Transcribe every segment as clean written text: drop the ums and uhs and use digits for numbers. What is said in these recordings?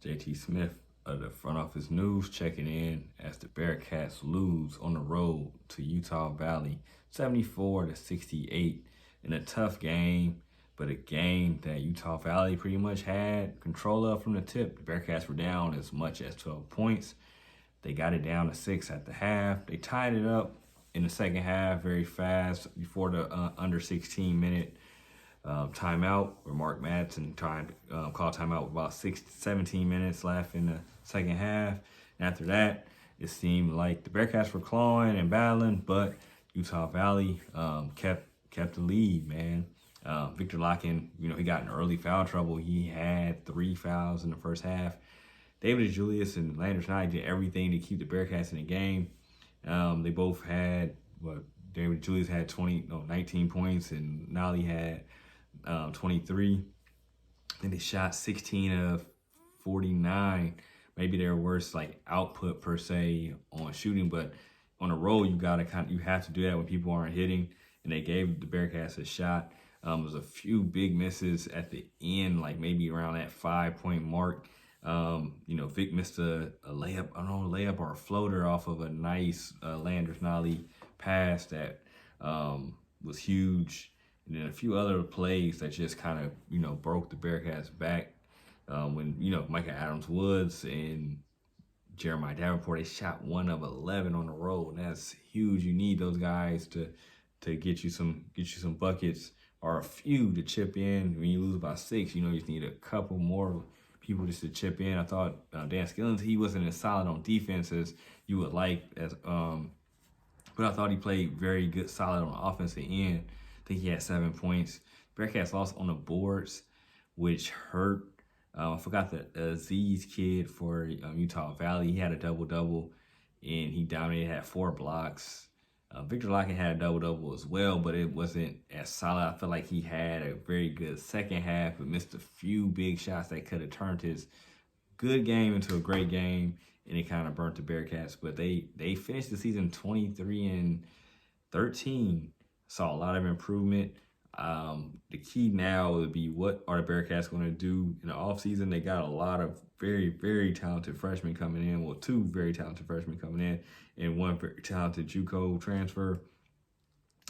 JT Smith of the front office news checking in as the Bearcats lose on the road to Utah Valley 74-68 in a tough game, but a game that Utah Valley pretty much had control of from the tip. The Bearcats were down as much as 12 points. They got it down to 6 at the half. They tied it up in the second half very fast before the under 16-minute timeout, where Mark Madsen called timeout with about 17 minutes left in the second half. And after that, it seemed like the Bearcats were clawing and battling, but Utah Valley kept the lead, man. Victor Locken, he got in early foul trouble. He had 3 fouls in the first half. David Julius and Landers Knight did everything to keep the Bearcats in the game. They both had, David Julius had 19 points, and Nolly had 23. And they shot 16 of 49. Maybe their worst output per se on shooting, but on a roll you have to do that when people aren't hitting. And they gave the Bearcats a shot. There was a few big misses at the end, maybe around that 5-point mark. Vic missed a layup or a floater off of a nice Landers Nolly pass that was huge. And then a few other plays that just kind of, broke the Bearcats back. When, Micah Adams-Woods and Jeremiah Davenport, they shot 1 of 11 on the road. And that's huge. You need those guys to get you some buckets, or a few to chip in. When you lose by 6, you just need a couple more people just to chip in. I thought Dan Skillins, he wasn't as solid on defense as you would like, but I thought he played very good, solid on the offensive end. I think he had 7 points. Bearcats lost on the boards, which hurt. I forgot the Aziz kid for Utah Valley. He had a double-double, and he dominated, had 4 blocks. Victor Locken had a double-double as well, but it wasn't as solid. I felt like he had a very good second half, but missed a few big shots that could have turned his good game into a great game, and it kind of burnt the Bearcats. But they finished the season 23-13. Saw a lot of improvement. The key now would be, what are the Bearcats going to do in the offseason? They got a lot of very, very talented freshmen coming in. Well, 2 very talented freshmen coming in, and 1 very talented JUCO transfer.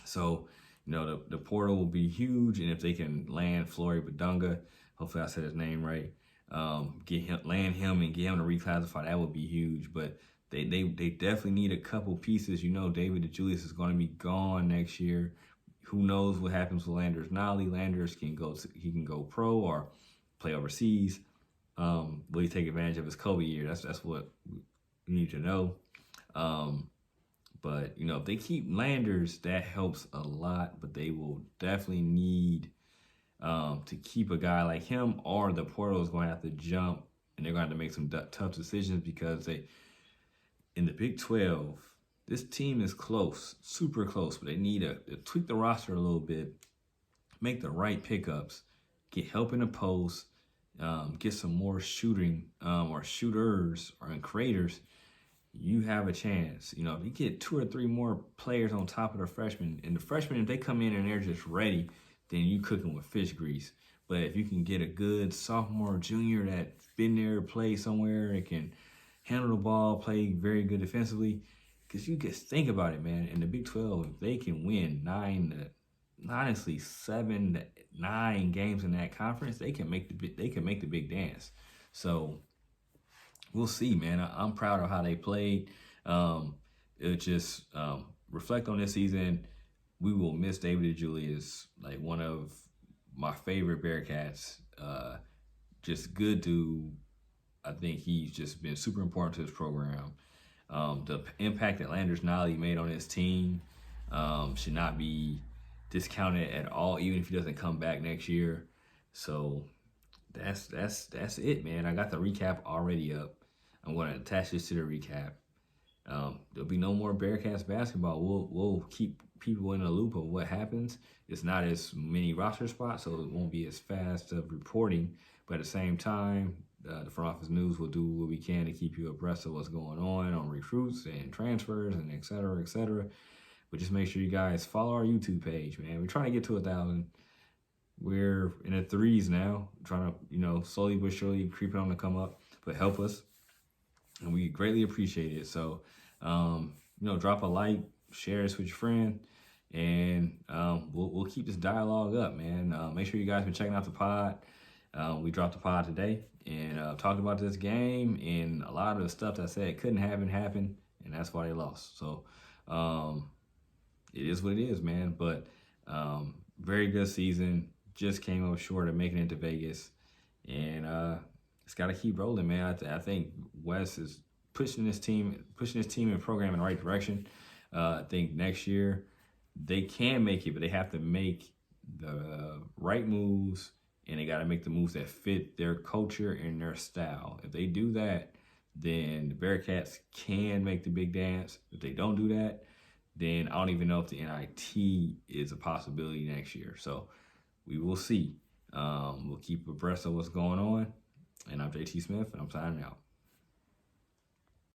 So, the portal will be huge, and if they can land Flory Badunga, hopefully I said his name right, land him and get him to reclassify, that would be huge. But they definitely need a couple pieces. David DeJulius is going to be gone next year. Who knows what happens with Landers Nolly? Landers can go pro or play overseas. Will he take advantage of his Kobe year? That's what we need to know. But if they keep Landers, that helps a lot. But they will definitely need to keep a guy like him, or the portal is going to have to jump, and they're going to have to make some tough decisions, because in the Big 12. This team is close, super close, but they need to tweak the roster a little bit, make the right pickups, get help in the post, get some more shooting or shooters or creators. You have a chance. If you get 2 or 3 more players on top of the freshmen, and the freshmen, if they come in and they're just ready, then you cooking with fish grease. But if you can get a good sophomore or junior that's been there, play somewhere, and can handle the ball, play very good defensively. Because you just think about it, man. In the Big 12, if they can win 7 to 9 games in that conference, they can make the big dance. So we'll see, man. I'm proud of how they played. Reflect on this season. We will miss David DeJulius, one of my favorite Bearcats. Just good dude. I think he's just been super important to this program. The impact that Landers Nolly made on his team should not be discounted at all, even if he doesn't come back next year. So that's it, man. I got the recap already up. I'm going to attach this to the recap. There'll be no more Bearcats basketball. We'll keep people in the loop of what happens. It's not as many roster spots, so it won't be as fast of reporting. But at the same time, the front office news will do what we can to keep you abreast of what's going on recruits and transfers and et cetera, et cetera. But just make sure you guys follow our YouTube page, man. We're trying to get to 1,000. We're in the 3s now, trying to, slowly but surely creeping on to come up. but help us, and we greatly appreciate it. So, drop a like, share this with your friend, and we'll keep this dialogue up, man. Make sure you guys been checking out the pod. We dropped the pod today and talked about this game, and a lot of the stuff that I said couldn't happen happened, and that's why they lost. So it is what it is, man. But very good season. Just came up short of making it to Vegas, and it's got to keep rolling, man. I think Wes is pushing this team and program in the right direction. I think next year they can make it, but they have to make the right moves, and they got to make the moves that fit their culture and their style. If they do that, then the Bearcats can make the big dance. If they don't do that, then I don't even know if the NIT is a possibility next year. So we will see. We'll keep abreast of what's going on. And I'm JT Smith, and I'm signing out.